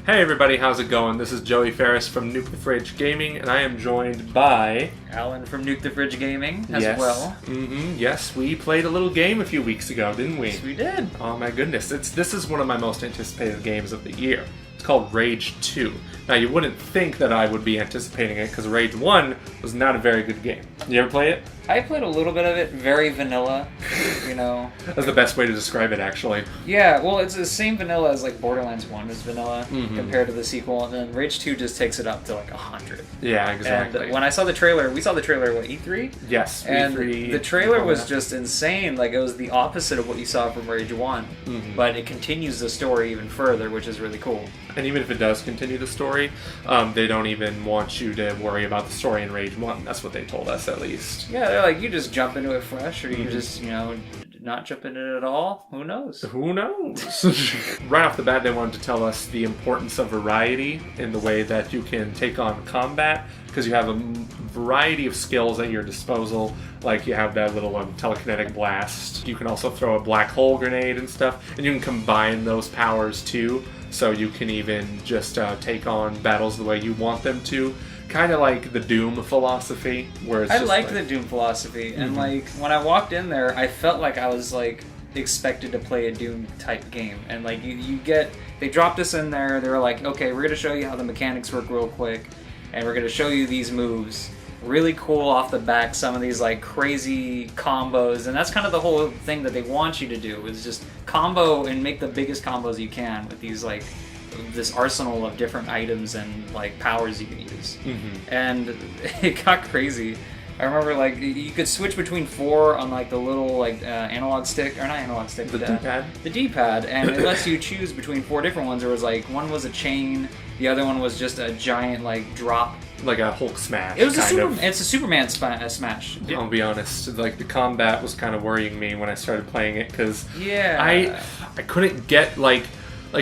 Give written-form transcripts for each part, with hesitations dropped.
Hey everybody, how's it going? This is Joey Ferris from Nuke the Fridge Gaming, and I am joined by... Alan from Nuke the Fridge Gaming as well. Yes, we played a little game a few weeks ago, didn't we? Yes, we did. Oh my goodness, this is one of my most anticipated games of the year. It's called Rage 2. Now, you wouldn't think that I would be anticipating it, because Rage 1 was not a very good game. You ever play it? I played a little bit of it, very vanilla, you know. That's the best way to describe it, actually. Yeah, well, it's the same vanilla as, like, Borderlands 1 is vanilla compared to the sequel, and then Rage 2 just takes it up to, like, 100. Yeah, exactly. And when I saw the trailer, we saw the trailer, what, E3? Yes, and E3. The trailer was just insane. Like, it was the opposite of what you saw from Rage 1, but it continues the story even further, which is really cool. And even if it does continue the story, they don't even want you to worry about the story in Rage 1. That's what they told us, at least. Yeah, they're like, you just jump into it fresh, or you just, you know, not jump into it at all. Who knows? Who knows? Right off the bat, they wanted to tell us the importance of variety in the way that you can take on combat, because you have a variety of skills at your disposal. Like, you have that little telekinetic blast. You can also throw a black hole grenade and stuff, and you can combine those powers too. So you can even just take on battles the way you want them to. Kind of like the Doom philosophy, where it's I liked the Doom philosophy, and like when I walked in there, I felt like I was like expected to play a Doom type game, and like they dropped us in there. They were like, okay, we're gonna show you how the mechanics work real quick, and we're gonna show you these moves. Really cool off the back, some of these like crazy combos, and that's kind of the whole thing that they want you to do is just combo and make the biggest combos you can with these like this arsenal of different items and like powers you can use. And it got crazy. I remember like you could switch between 4 on like the little like analog stick, or not analog stick, the D-pad. The D-pad, and it lets you choose between 4 different ones. There was like one was a chain, the other one was just a giant like drop. Like a Hulk smash. It was it's a Superman smash. Yeah. I'll be honest. Like the combat was kind of worrying me when I started playing it because I couldn't get like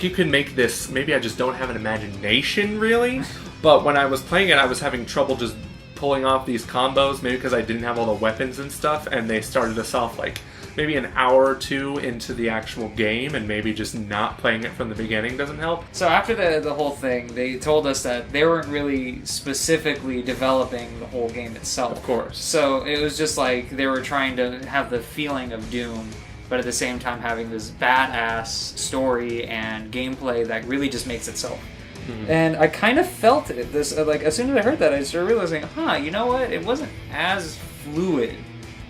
you can make this. Maybe I just don't have an imagination really. But when I was playing it, I was having trouble just pulling off these combos. Maybe because I didn't have all the weapons and stuff, and they started us off like maybe an hour or two into the actual game, and maybe just not playing it from the beginning doesn't help. So after the whole thing, they told us that they weren't really specifically developing the whole game itself. Of course. So it was just like they were trying to have the feeling of Doom, but at the same time having this badass story and gameplay that really just makes itself. And I kind of felt it. This like as soon as I heard that, I started realizing, you know what? It wasn't as fluid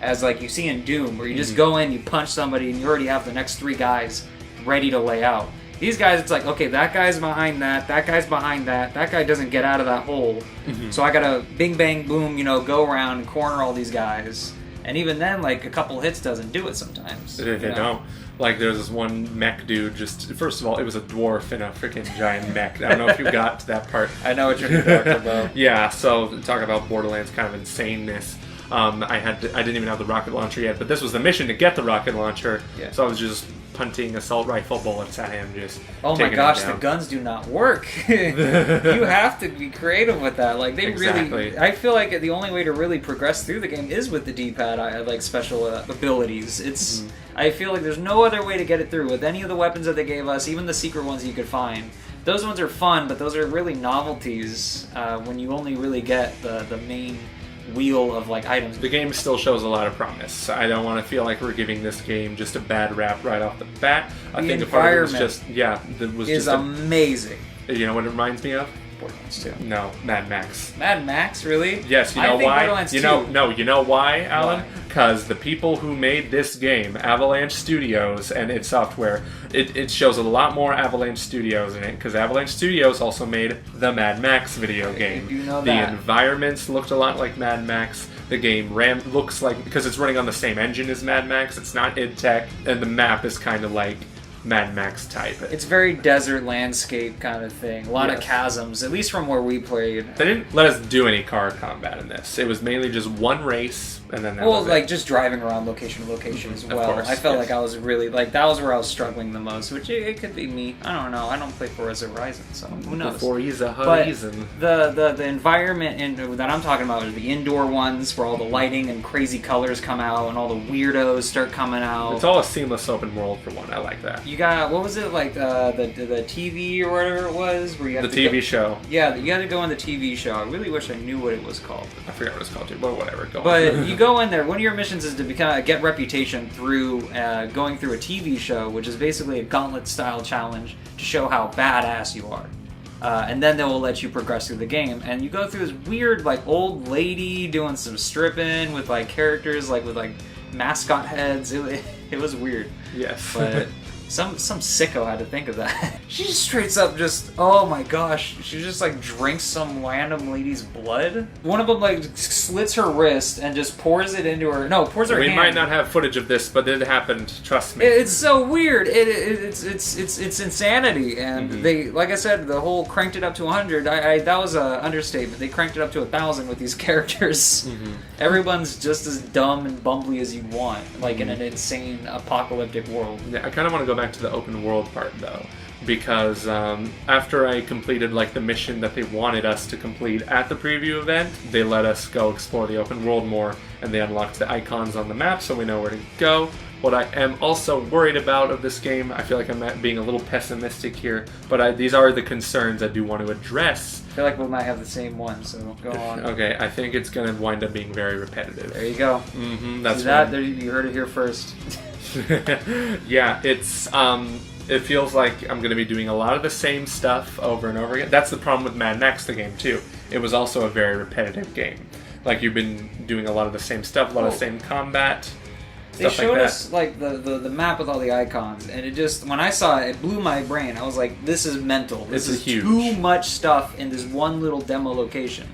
as like you see in Doom, where you just go in, you punch somebody, and you already have the next 3 guys ready to lay out. These guys, it's like, okay, that guy's behind that guy's behind that guy doesn't get out of that hole, so I gotta bing bang boom, you know, go around and corner all these guys. And even then, like, a couple hits doesn't do it sometimes. They don't. Like, there's this one mech dude, just, first of all, it was a dwarf in a freaking giant mech. I don't know if you got to that part. I know what you're talking about. Yeah, so talk about Borderlands kind of insaneness. I didn't even have the rocket launcher yet, but this was the mission to get the rocket launcher. Yeah. So I was just punting assault rifle bullets at him, just oh my gosh, the guns do not work. You have to be creative with that. Like they really, I feel like the only way to really progress through the game is with the D-pad, like special abilities. It's I feel like there's no other way to get it through with any of the weapons that they gave us, even the secret ones you could find. Those ones are fun, but those are really novelties when you only really get the main wheel of like items. The game still shows a lot of promise. I don't want to feel like we're giving this game just a bad rap right off the bat. I think the part of it was just amazing. You know what it reminds me of? Borderlands 2. No, Mad Max. Mad Max, really? Yes, you know why? Borderlands 2. You know why, Alan? Because the people who made this game, Avalanche Studios and id Software, it shows a lot more Avalanche Studios in it, because Avalanche Studios also made the Mad Max video game. You know the environments looked a lot like Mad Max. The game looks like, because it's running on the same engine as Mad Max, it's not id Tech, and the map is kind of like Mad Max type. It's very desert landscape kind of thing. A lot of chasms, at least from where we played. They didn't let us do any car combat in this. It was mainly just one race, and then that was it. Just driving around location to location as well. Course, I felt like I was really, like, that was where I was struggling the most, which it could be me. I don't know. I don't play Forza Horizon, so who knows? Forza Horizon. But the environment that I'm talking about are the indoor ones where all the lighting and crazy colors come out and all the weirdos start coming out. It's all a seamless open world for one. I like that. You got, what was it, like the TV or whatever it was? Where you had the TV show. Yeah, you had to go on the TV show. I really wish I knew what it was called. I forgot what it's called too, but whatever. Go but on. you go in there, one of your missions is to get reputation through going through a TV show, which is basically a gauntlet-style challenge to show how badass you are. And then they will let you progress through the game. And you go through this weird, like, old lady doing some stripping with, like, characters, like, with, like, mascot heads. It was weird. Yes. But some sicko had to think of that. She just straight up just, oh my gosh, she just like drinks some random lady's blood. One of them like slits her wrist and just pours it into her. No, pours her hand. We might not have footage of this, but it happened. Trust me. It's so weird. It's insanity. And they, like I said, the whole cranked it up to 100. That was an understatement. They cranked it up to 1,000 with these characters. Everyone's just as dumb and bumbly as you want, like in an insane apocalyptic world. Yeah, I kind of want to go back to the open world part though, because after I completed like the mission that they wanted us to complete at the preview event, they let us go explore the open world more, and they unlocked the icons on the map so we know where to go. What I am also worried about of this game, I feel like I'm being a little pessimistic here, but these are the concerns I do want to address. I feel like we might have the same one, so go on. Okay, I think it's going to wind up being very repetitive. There you go. That's See that? There, you heard it here first. Yeah, it's it feels like I'm going to be doing a lot of the same stuff over and over again. That's the problem with Mad Max, the game, too. It was also a very repetitive game. Like, you've been doing a lot of the same stuff, a lot of the same combat. They showed us like the map with all the icons, and it just, when I saw it, it blew my brain. I was like, this is mental. This is huge. Too much stuff in this one little demo location.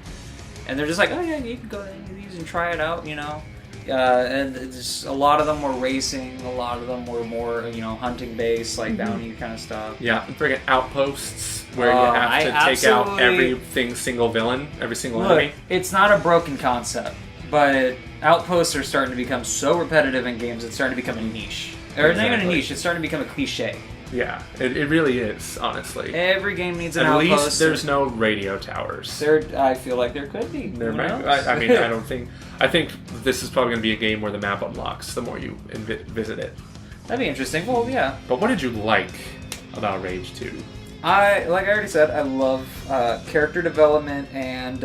And they're just like, oh yeah, you can go into these and try it out, you know. And it's, a lot of them were racing, a lot of them were more, you know, hunting based, like bounty kind of stuff. Yeah, friggin' outposts where you have to take out every single villain, every single enemy. It's not a broken concept, but outposts are starting to become so repetitive in games, it's starting to become a niche. Or not even a niche, it's starting to become a cliche. Yeah, it really is, honestly. Every game needs an outpost. At least there's no radio towers. I feel like there could be. There might. I mean, I don't think. I think this is probably going to be a game where the map unlocks the more you visit it. That'd be interesting. Well, yeah. But what did you like about Rage 2? Like I already said, I love character development and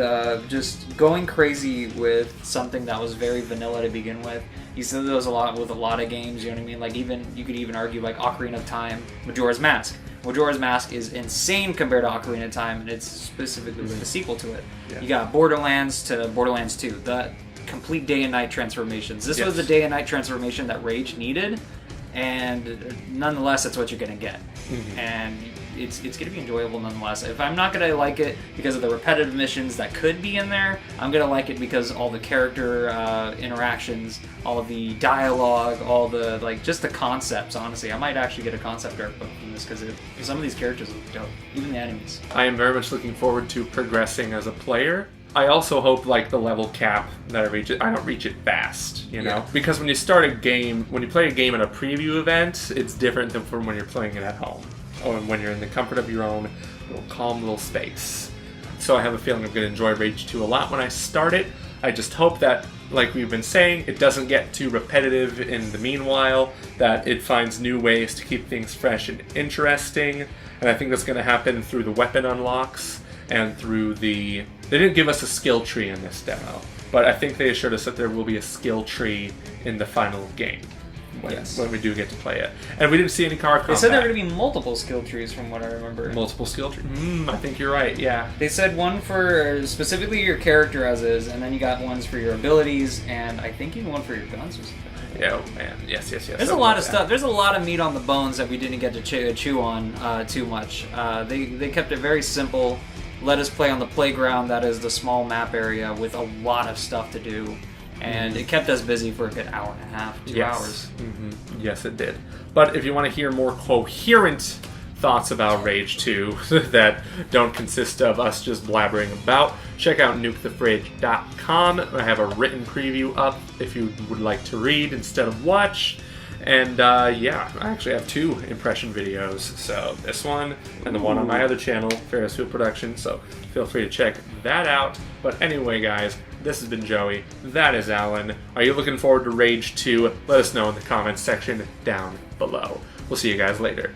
just going crazy with something that was very vanilla to begin with. You said there was a lot with a lot of games, you know what I mean? Like, even you could even argue like Ocarina of Time, Majora's Mask. Majora's Mask is insane compared to Ocarina of Time, and it's specifically the sequel to it. Yeah. You got Borderlands to Borderlands 2, the complete day and night transformations. This was the day and night transformation that Rage needed, and nonetheless, that's what you're gonna get. And it's going to be enjoyable nonetheless. If I'm not going to like it because of the repetitive missions that could be in there, I'm going to like it because all the character interactions, all of the dialogue, all the, like, just the concepts, honestly. I might actually get a concept art book from this because some of these characters look dope, even the enemies. I am very much looking forward to progressing as a player. I also hope, like, the level cap that I don't reach it fast, you know? Because when you start a game, when you play a game at a preview event, it's different than from when you're playing it at home. Or when you're in the comfort of your own little calm little space. So I have a feeling I'm going to enjoy Rage 2 a lot when I start it. I just hope that, like we've been saying, it doesn't get too repetitive in the meanwhile, that it finds new ways to keep things fresh and interesting, and I think that's going to happen through the weapon unlocks and through the... They didn't give us a skill tree in this demo, but I think they assured us that there will be a skill tree in the final game. When we do get to play it. And we didn't see any card combat. They said there were going to be multiple skill trees from what I remember. Multiple skill trees? I think you're right, yeah. They said one for specifically your character as is, and then you got ones for your abilities, and I think even one for your guns or something. Yeah, oh man. Yes. There's a lot of stuff. There's a lot of meat on the bones that we didn't get to chew on too much. They kept it very simple. Let us play on the playground that is the small map area with a lot of stuff to do. And it kept us busy for a good hour and a half, 2 hours. Yes, it did. But if you want to hear more coherent thoughts about Rage 2 that don't consist of us just blabbering about, check out nukethefridge.com. I have a written preview up if you would like to read instead of watch. And yeah, I actually have 2 impression videos. So this one and the one on my other channel, Ferris Wheel Productions. So feel free to check that out. But anyway, guys, this has been Joey. That is Alan. Are you looking forward to Rage 2? Let us know in the comments section down below. We'll see you guys later.